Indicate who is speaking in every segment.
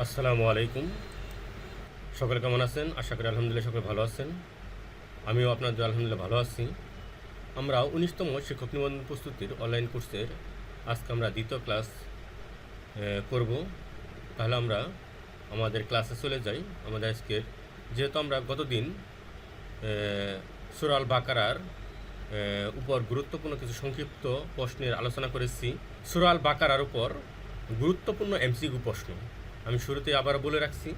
Speaker 1: আসসালামু আলাইকুম। সকলে কেমন আছেন? আশা করি আলহামদুলিল্লাহ সকলে ভালো আছেন। আমিও আপনাদের আলহামদুলিল্লাহ ভালো আছি। আমরা 19তম শিক্ষক নিবন্ধন প্রস্তুতির অনলাইন কোর্সের আজকে আমরা দ্বিতীয় ক্লাস করব। তাহলে আমরা আমাদের ক্লাসে চলে যাই। আমাদের আজকের যেহেতু আমরা গতদিন সূরা আল বাকারার উপর গুরুত্বপূর্ণ কিছু সংক্ষিপ্ত প্রশ্নের আলোচনা করেছি। সূরা আল বাকারার উপর গুরুত্বপূর্ণ এমসিকিউ প্রশ্ন আমি শুরুতে আবার বলে রাখছি,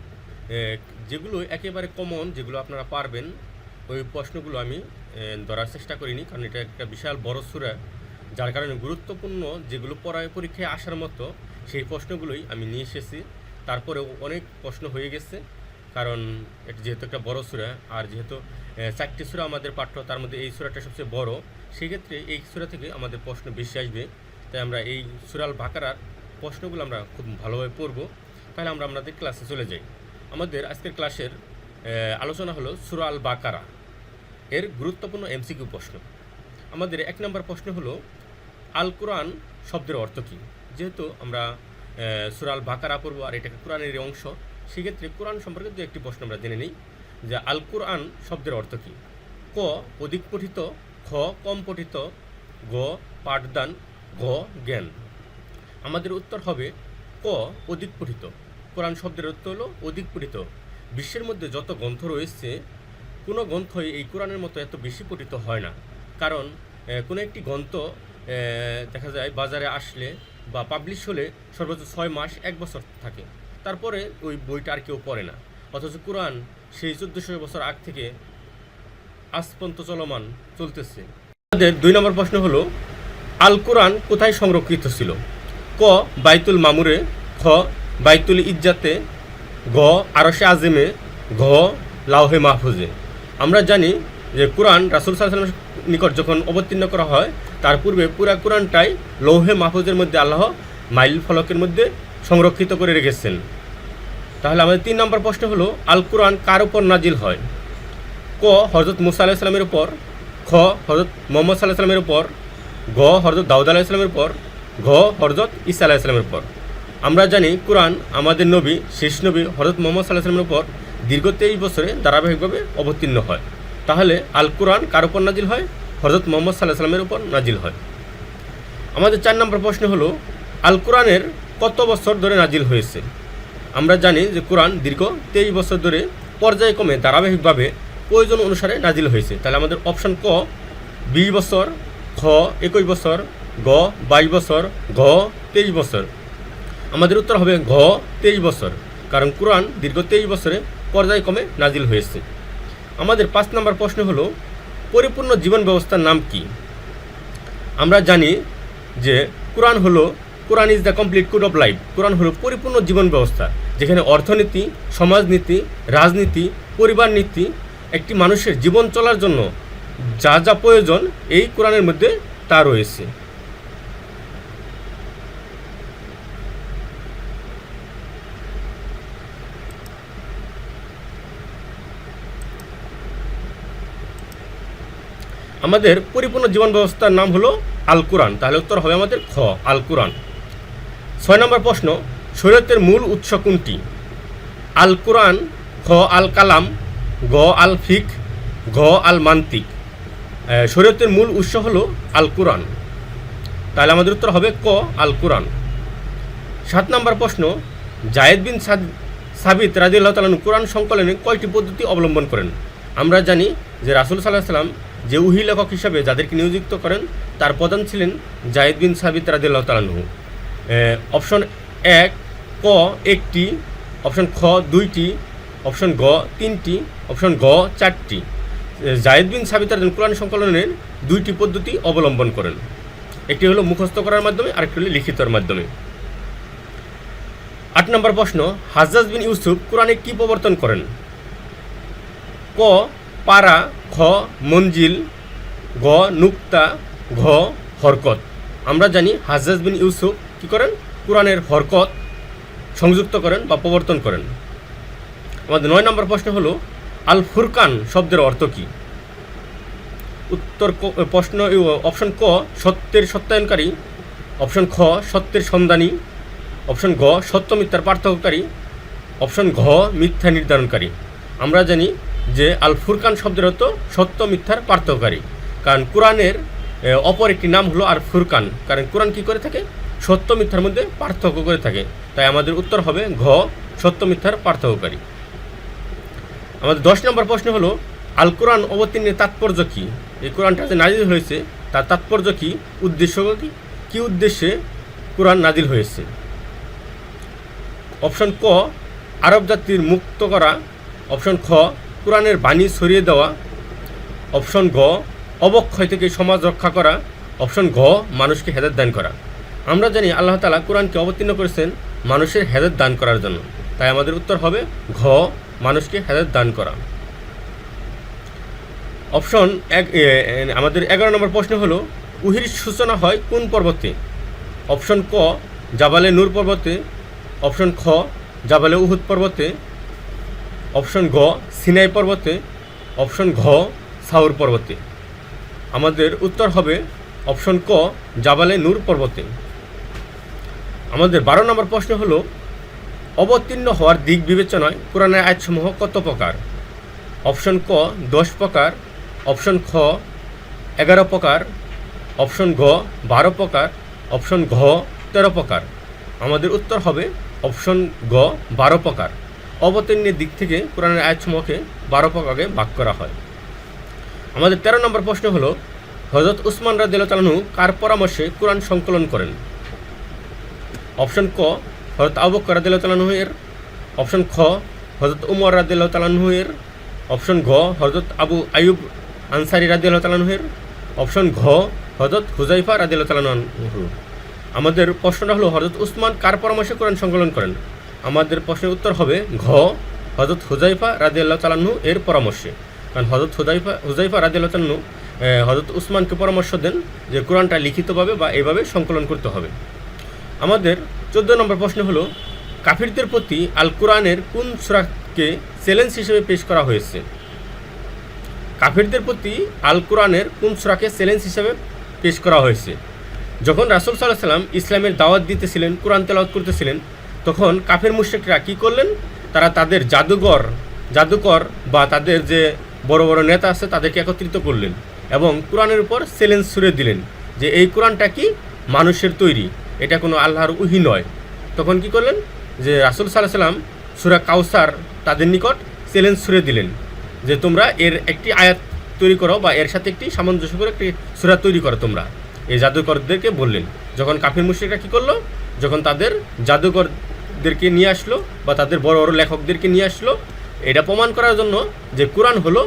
Speaker 1: যেগুলো একেবারে কমন, যেগুলো আপনারা পারবেন, ওই প্রশ্নগুলো আমি ধরার চেষ্টা করিনি, কারণ এটা একটা বিশাল বড় সূরা, যার কারণে গুরুত্বপূর্ণ যেগুলো পরীক্ষায় আসার মতো সেই প্রশ্নগুলোই আমি নিয়ে এসেছি। তারপরেও অনেক প্রশ্ন হয়ে গেছে, কারণ এটা যেহেতু একটা বড় সূরা, আর যেহেতু 4টি সূরা আমাদের পাঠ্য, তার মধ্যে এই সূরাটা সবচেয়ে বড়, সেক্ষেত্রে এই সূরা থেকে আমাদের প্রশ্ন বেশি আসবে। তাই আমরা এই সূরা আল বাকারার প্রশ্নগুলো আমরা খুব ভালোভাবে পড়ব। তাহলে আমরা আমাদের ক্লাসে চলে যাই। আমাদের আজকের ক্লাসের আলোচনা হলো সূরা আল বাকারা এর গুরুত্বপূর্ণ এমসিকিউ প্রশ্ন। আমাদের 1 নম্বর প্রশ্ন হলো আল কোরআন শব্দের অর্থ কী? যেহেতু আমরা সূরা আল বাকারা পড়ব আর এটা কোরআনের অংশ, সেক্ষেত্রে কোরআন সম্পর্কে দু একটি প্রশ্ন আমরা জেনে নিই। যে আল কোরআন শব্দের অর্থ কী? ক অধিক পঠিত, খ কম পঠিত, গ পাঠদান, ঘ জ্ঞান। আমাদের উত্তর হবে ক অধিক পঠিত। কোরআন শব্দের অর্থ হলো অধিক পঠিত। বিশ্বের মধ্যে যত গ্রন্থ রয়েছে, কোনো গ্রন্থই এই কোরআনের মতো এত বেশি পঠিত হয় না। কারণ কোনো একটি গ্রন্থ দেখা যায় বাজারে আসলে বা পাবলিশ হলে সর্বোচ্চ 6 মাস 1 বছর থাকে, তারপরে ওই বইটা আর কেউ পড়ে না। অথচ কোরআন সেই 1400 বছর আগ থেকে আজ পর্যন্ত চলমান চলতেছে। আমাদের 2 নম্বর প্রশ্ন হলো আল কোরআন কোথায় সংরক্ষিত ছিল? ক বাইতুল মামুরে, খ বাইতুল ইজ্জাতে, ঘ আরশে আজমে, ঘ লাউহে মাহফুজে। আমরা জানি যে কোরআন রাসূল সাল্লাল্লাহু আলাইহি ওয়াসাল্লামের নিকট যখন অবতীর্ণ করা হয়, তার পূর্বে পুরা কোরআনটাই লৌহে মাহফুজের মধ্যে আল্লাহ মাইল ফলকের মধ্যে সংরক্ষিত করে রেখেছেন। তাহলে আমাদের 3 নম্বর প্রশ্ন হলো আল কোরআন কার উপর নাজিল হয়? ক হযরত মুসা আলাইহিস সালামের উপর, খ হযরত মুহাম্মদ সাল্লাল্লাহু আলাইহি ওয়াসাল্লামের উপর, ঘ হযরত দাউদ আলাইহিস সালামের উপর, ঘ হযরত ঈসা আলাইহিস সালামের উপর। আমরা জানি কোরআন আমাদের নবী, শেষ নবী হযরত মুহাম্মদ সাল্লাল্লাহু আলাইহি ওয়াসাল্লামের উপর দীর্ঘ 23 বছরে ধারাবাহিকভাবে অবতীর্ণ হয়। তাহলে আল কোরআন কার উপর নাজিল হয়? হযরত মুহাম্মদ সাল্লাল্লাহু আলাইহি ওয়াসাল্লামের উপর নাজিল হয়। আমাদের 4 নম্বর প্রশ্ন হলো আল কোরআনের কত বছর ধরে নাজিল হয়েছে? আমরা জানি যে কোরআন দীর্ঘ 23 বছর ধরে পর্যায়ক্রমে ধারাবাহিকভাবে প্রয়োজন অনুসারে নাজিল হয়েছে। তাহলে আমাদের অপশন ক 20 বছর, খ 21 বছর, গ 22 বছর, ঘ 23 বছর। আমাদের উত্তর হবে ঘ 23 বছর, কারণ কোরআন দীর্ঘ 23 বছরে পর্যায়ক্রমে নাজিল হয়েছে। আমাদের 5 নম্বর প্রশ্ন হলো পরিপূর্ণ জীবন ব্যবস্থার নাম কি? আমরা জানি যে Quran is the complete code of life. Quran হলো পরিপূর্ণ জীবন ব্যবস্থা, যেখানে অর্থনীতি, সমাজনীতি, রাজনীতি, পরিবার নীতি, একটি মানুষের জীবন চলার জন্য যা যা প্রয়োজন এই কোরআনের মধ্যে তা রয়েছে। আমাদের পরিপূর্ণ জীবন ব্যবস্থার নাম হলো আল কোরআন। তাহলে উত্তর হবে আমাদের খ আল কোরআন। 6 নম্বর প্রশ্ন শরীয়তের মূল উৎস কোনটি? আল কোরআন, খ আল কালাম, গ আল ফিক, ঘ আল মান্তিক। শরীয়তের মূল উৎস হলো আল কোরআন। তাহলে আমাদের উত্তর হবে ক আল কোরআন। 7 নম্বর প্রশ্ন জায়েদ বিন সাবিত রাদিয়াল্লাহু তাআলা আনহু কোরআন সংকলনে কয়টি পদ্ধতি অবলম্বন করেন? আমরা জানি যে রাসূল সাল্লাল্লাহু আলাইহি ওয়াসাল্লাম যে ওহী লেখক হিসাবে যাদেরকে নিয়োজিত করেন, তার প্রধান ছিলেন জায়েদ বিন সাবিত রাদিয়াল্লাহু তাআলা আনহু। অপশন 1 ক 1টি, অপশন খ 2টি, অপশন গ 3টি, অপশন ঘ 4টি। জায়েদ বিন সাবিত কোরআন সংকলনের 2টি পদ্ধতি অবলম্বন করেন। একটি হলো মুখস্থ করার মাধ্যমে, আরেকটি হলো লিখিতর মাধ্যমে। 8 নম্বর প্রশ্ন হাজ্জাজ বিন ইউসুফ কোরআনে কি প্রবর্তন করেন? ক পারা, খ মঞ্জিল, গ নুক্তা, ঘ হরকত। আমরা জানি হাজ্জাজ বিন ইউসুফ কি করেন? কোরআনের হরকত সংযুক্ত করেন বা প্রবর্তন করেন। আমাদের 9 নম্বর প্রশ্ন হলো আল ফুরকান শব্দের অর্থ কী? উত্তর প্রশ্ন অপশন ক সত্যের সত্যায়নকারী, অপশন খ সত্যের সন্ধানী, অপশন ঘ সত্য মিথ্যার পার্থক্যকারী, অপশন ঘ মিথ্যা নির্ধারণকারী। আমরা জানি যে আল ফুরকান শব্দের অর্থ সত্য মিথ্যার পার্থক্যকারী, কারণ কোরআনের অপর একটি নাম হলো আর ফুরকান, কারণ কোরআন কী করে থাকে, সত্য মিথ্যার মধ্যে পার্থক্য করে থাকে। তাই আমাদের উত্তর হবে ঘ সত্য মিথ্যার পার্থক্যকারী। আমাদের 10 নম্বর প্রশ্ন হলো আল কোরআন অবতীর্ণের তাৎপর্য কী? এই কোরআনটা যে নাজিল হয়েছে তার তাৎপর্য কী, উদ্দেশ্য কী, কী উদ্দেশ্যে কোরআন নাজিল হয়েছে? অপশন ক আরব জাতির মুক্ত করা, অপশন খ কোরআনের বাণী ছড়িয়ে দেওয়া, অপশন গ অবক্ষয় থেকে সমাজ রক্ষা করা, অপশন ঘ মানুষকে হেদায়েত দান করা। আমরা জানি আল্লাহ তাআলা কোরআনকে অবতীর্ণ করেছেন মানুষের হেদায়েত দান করার জন্য, তাই আমাদের উত্তর হবে ঘ মানুষকে হেদায়েত দান করা। অপশন আমাদের 11 নম্বর প্রশ্ন হলো উহির সূচনা হয় কোন পর্বতে? অপশন ক জাবালে নূর পর্বতে, অপশন খ জাবালে উহুদ পর্বতে, অপশন গ সিনাই পর্বতে, অপশন ঘ সাউর পর্বতে। আমাদের উত্তর হবে অপশন ক জাবালে নূর পর্বতে। আমাদের 12 নম্বর প্রশ্ন হলো অবতীর্ণ হওয়ার দিক বিবেচনায় কোরআনের আয়াতসমূহ কত প্রকার? অপশন ক 10 প্রকার, অপশন খ 11 প্রকার, অপশন ঘ 12 প্রকার, অপশন ঘ 13 প্রকার। আমাদের উত্তর হবে অপশন গ 12 প্রকার। অবতীর্ণের দিক থেকে কোরআনের আয়াতসমূহকে 12 প্রকারে ভাগ করা হয়। আমাদের 13 নম্বর প্রশ্ন হলো হযরত উসমান রাদিয়াল্লাহু তাআলা আনহু কার পরামর্শে কোরআন সংকলন করেন? অপশন ক হযরত আবু বকর রাদিয়াল্লাহু তাআলা আনহু এর, অপশন খ হযরত উমর রাদিয়াল্লাহু তাআলা আনহু এর, অপশন ঘ হযরত আবু আইয়ুব আনসারী রাদিয়াল্লাহু তাআলা আনহু এর, অপশন ঘ হযরত হুযায়ফা রাদিয়াল্লাহু তাআলা আনহু। আমাদের প্রশ্নটা হলো হযরত উসমান কার পরামর্শে কোরআন সংকলন করেন? আমাদের প্রশ্নের উত্তর হবে ঘ হযরত হুযায়ফা রাদিয়াল্লাহু তাআলা আনহু এর পরামর্শে, কারণ হযরত হুযায়ফা রাদিয়াল্লাহু তাআলা আনহু হযরত উসমানকে পরামর্শ দেন যে কোরআনটা লিখিতভাবে বা এভাবে সংকলন করতে হবে। আমাদের 14 নম্বর প্রশ্ন হলো কাফিরদের প্রতি আল কোরআনের কোন সূরাকে চ্যালেঞ্জ হিসেবে পেশ করা হয়েছে? কাফিরদের প্রতি আল কোরআনের কোন সূরাকে চ্যালেঞ্জ হিসেবে পেশ করা হয়েছে? যখন রাসূল সাল্লাল্লাহু আলাইহি ওয়াসাল্লাম ইসলামের দাওয়াত দিতেছিলেন, কোরআন তেলাওয়াত করতেছিলেন, তখন কাফের মুশরিকরা কী করলেন? তারা তাদের জাদুকর বা তাদের যে বড় বড় নেতা আছে তাদেরকে একত্রিত করলেন এবং কোরআনের উপর চ্যালেঞ্জ ছুড়ে দিলেন যে এই কোরআনটা কি মানুষের তৈরি, এটা কোনো আল্লাহর ওহী নয়। তখন কি করলেন যে রাসূল সাল্লাল্লাহু আলাইহি ওয়াসাল্লাম সূরা কাউসার তাদের নিকট চ্যালেঞ্জ ছুড়ে দিলেন যে তোমরা এর একটি আয়াত তৈরি করো বা এর সাথে একটি সামঞ্জস্য করে একটি সূরা তৈরি করো তোমরা, এই জাদুকরদেরকে বললেন। যখন কাফির মুশরিকরা কী করলো, যখন তাদের জাদুকরদেরকে নিয়ে আসলো বা তাদের বড় বড় লেখকদেরকে নিয়ে আসলো এটা প্রমাণ করার জন্য যে কোরআন হলো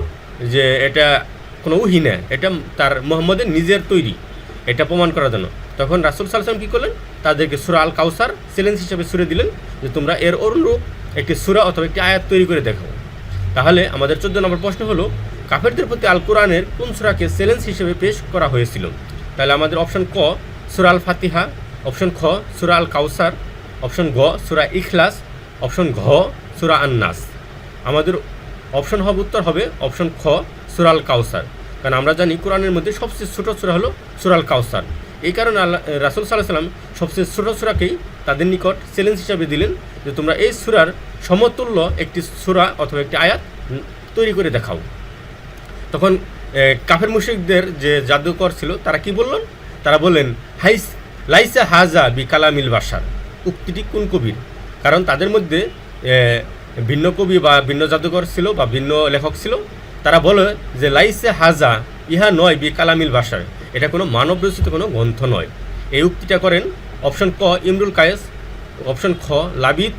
Speaker 1: যে এটা কোনো ওহী না, এটা তার মুহাম্মদের নিজের তৈরি, এটা প্রমাণ করার জন্য, তখন রাসূল সাল্লাল্লাহু আলাইহি ওয়াসাল্লাম কী করলেন? তাদেরকে সূরা আল কাউসার চ্যালেঞ্জ হিসেবে ছুড়ে দিলেন যে তোমরা এর অনুরূপ একটি সূরা অথবা একটি আয়াত তৈরি করে দেখাও। তাহলে আমাদের 14 নম্বর প্রশ্ন হলো কাফেরদের প্রতি আল কোরআনের কোন সূরাকে চ্যালেঞ্জ হিসেবে পেশ করা হয়েছিল? তাহলে আমাদের অপশন ক সূরা আল ফাতিহা, অপশন খ সূরা আল কাউসার, অপশন গ সূরা ইখলাস, অপশন ঘ সূরা আন-নাস। আমাদের অপশন উত্তর হবে অপশন খ সূরা আল কাউসার, কারণ আমরা জানি কোরআনের মধ্যে সবচেয়ে ছোট সূরা হলো সূরা আল কাউসার। এই কারণে রাসূল সাল্লাল্লাহু আলাইহি ওয়াসাল্লাম সবচেয়ে ছোট সূরাকেই তাদের নিকট চ্যালেঞ্জ হিসাবে দিলেন যে তোমরা এই সূরার সমতুল্য একটি সূরা অথবা একটি আয়াত তৈরি করে দেখাও। তখন কাফের মুশরিকদের যে জাদুকর ছিল তারা কি বললেন? তারা বললেন লাইসা হাজা বি কালামিল বাশার। উক্তিটি কোন কবির? কারণ তাদের মধ্যে ভিন্ন কবি বা ভিন্ন জাদুকর ছিল বা ভিন্ন লেখক ছিল। তারা বলে যে লাইসা হাজা ইহা নয় বি কালামিল বাশার, এটা কোনো মানব রচিত কোনো গ্রন্থ নয়। এই উক্তিটা করেন অপশন ক ইমরুল কায়েস, অপশন খ লাবিদ,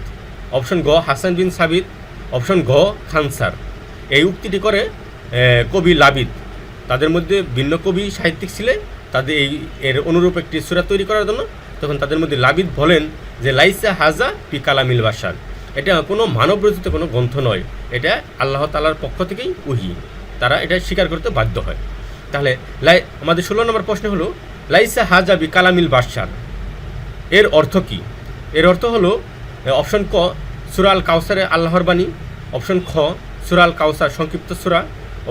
Speaker 1: অপশন গ হাসান বিন সাবিত, অপশন ঘ খানসার। এই উক্তিটি করে কবি লাবিদ। তাদের মধ্যে ভিন্ন কবি সাহিত্যিক ছিলেন, তাদের এর অনুরূপ একটি সূরা তৈরি করার জন্য তখন তাদের মধ্যে লাবিদ বলেন যে লাইসা হাজা বি কালামিল বাশার, এটা কোনো মানব রচিত কোনো গ্রন্থ নয়, এটা আল্লাহ তাআলার পক্ষ থেকেই ওহী। তারা এটা স্বীকার করতে বাধ্য হয়। তাহলে আমাদের 16 নম্বর প্রশ্ন হলো লাইসা হাজা বি কালামিল বাশার এর অর্থ কী? এর অর্থ হলো অপশন ক সূরা আল কাউসারে আল্লাহর বাণী, অপশন খ সূরা আল কাউসার সংক্ষিপ্ত সূরা,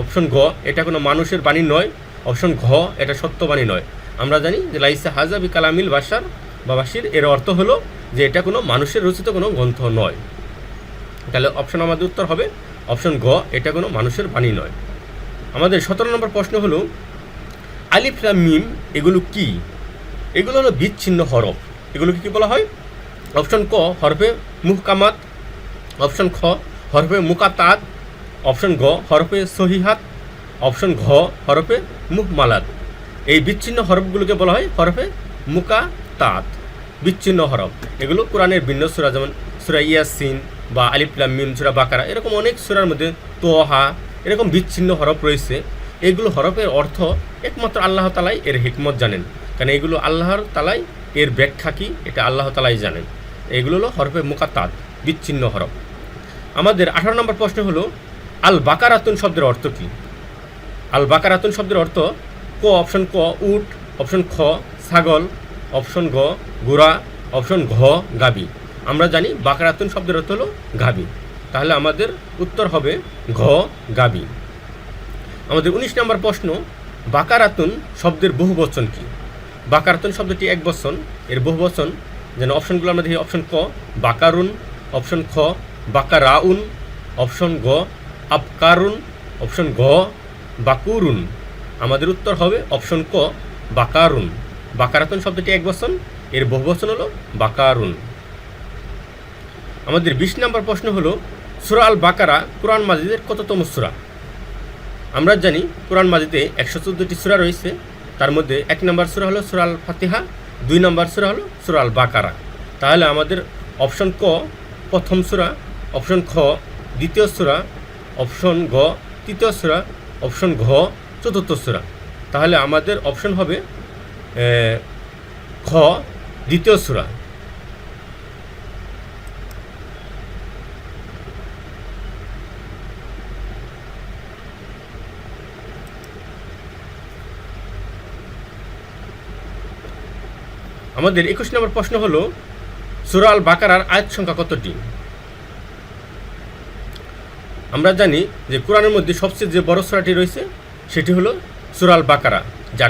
Speaker 1: অপশন ঘ এটা কোনো মানুষের বাণী নয়, অপশন ঘ এটা সত্য বাণী নয়। আমরা জানি যে লাইসা হাজা বি কালামিল বাশার বা বাশির এর অর্থ হলো যে এটা কোনো মানুষের রচিত কোনো গ্রন্থ নয়। তাহলে অপশন আমাদের উত্তর হবে অপশন গ, এটা কোনো মানুষের বাণী নয়। আমাদের 17 নম্বর প্রশ্ন হলো আলিফ লাম মিম এগুলো কি? এগুলো হলো বিচ্ছিন্ন হরফ। এগুলোকে কী বলা হয়? অপশন ক হরফে মুহকামাত, অপশন খ হরফে মুকাতাত, অপশন গ হরফে সহিহাত, অপশন ঘ হরফে মুহমালাত। এই বিচ্ছিন্ন হরফগুলোকে বলা হয় হরফে মুকাতাত, বিচ্ছিন্ন হরফ। এগুলো কোরআনের ভিন্ন সূরা, যেমন সূরা ইয়াসিন বা আলিফ লাম মিম, সূরা বাকারা, এরকম অনেক সূরার মধ্যে তোহা, এরকম বিচ্ছিন্ন হরফ রয়েছে। এইগুলো হরফের অর্থ একমাত্র আল্লাহ তালাই এর হিকমত জানেন, কারণ এগুলো আল্লাহর তালাই এর ব্যাখ্যা কী এটা আল্লাহ তালাই জানেন। এগুলো হলো হরফে মুকাতাত, বিচ্ছিন্ন হরফ। আমাদের 18 নম্বর প্রশ্ন হলো আল বাকারাতুন শব্দের অর্থ কী? আল বাকারাতুন শব্দের অর্থ অপশন ক উট, অপশন খ ছাগল, অপশন গ ঘোড়া, অপশন ঘ গাবি। আমরা জানি বাকারাতুন শব্দের অর্থ হলো গাবি, তাহলে আমাদের উত্তর হবে ঘ গাবি। আমাদের 19 নম্বর প্রশ্ন বাকারাতুন শব্দের বহুবচন কি? বাকারাতুন শব্দটি এক বচন, এর বহুবচন যেন অপশনগুলো আমরা দেখি। অপশন ক বাকারুন, অপশন খ বাকারাউন, অপশন গ আবকারুন, অপশন ঘ বাকুরুন। আমাদের উত্তর হবে অপশন ক বাকারুন। বাকারাতুন শব্দটি এক বচন, এর বহুবচন হলো বাকারুন। আমাদের 20 নম্বর প্রশ্ন হলো সূরা আল বাকারা কোরআন মাজিদের কততম সূরা? আমরা জানি কোরআন মাজিদে 114টি সূরা রয়েছে, তার মধ্যে 1 নম্বর সূরা হলো সূরা আল ফাতিহা, 2 নম্বর সূরা হলো সূরা আল বাকারা। তাহলে আমাদের অপশন ক প্রথম সূরা, অপশন খ দ্বিতীয় সূরা, অপশন গ তৃতীয় সূরা, অপশন ঘ চতুর্থ সূরা। তাহলে আমাদের অপশন হবে খ দ্বিতীয় সূরা। আমাদের 21 নম্বর প্রশ্ন হলো সূরা আল বাকারার আয়াত সংখ্যা কতটি? আমরা জানি যে কোরআনের মধ্যে সবচেয়ে যে বড় সূরাটি রয়েছে সেটি হলো সূরা আল বাকারা।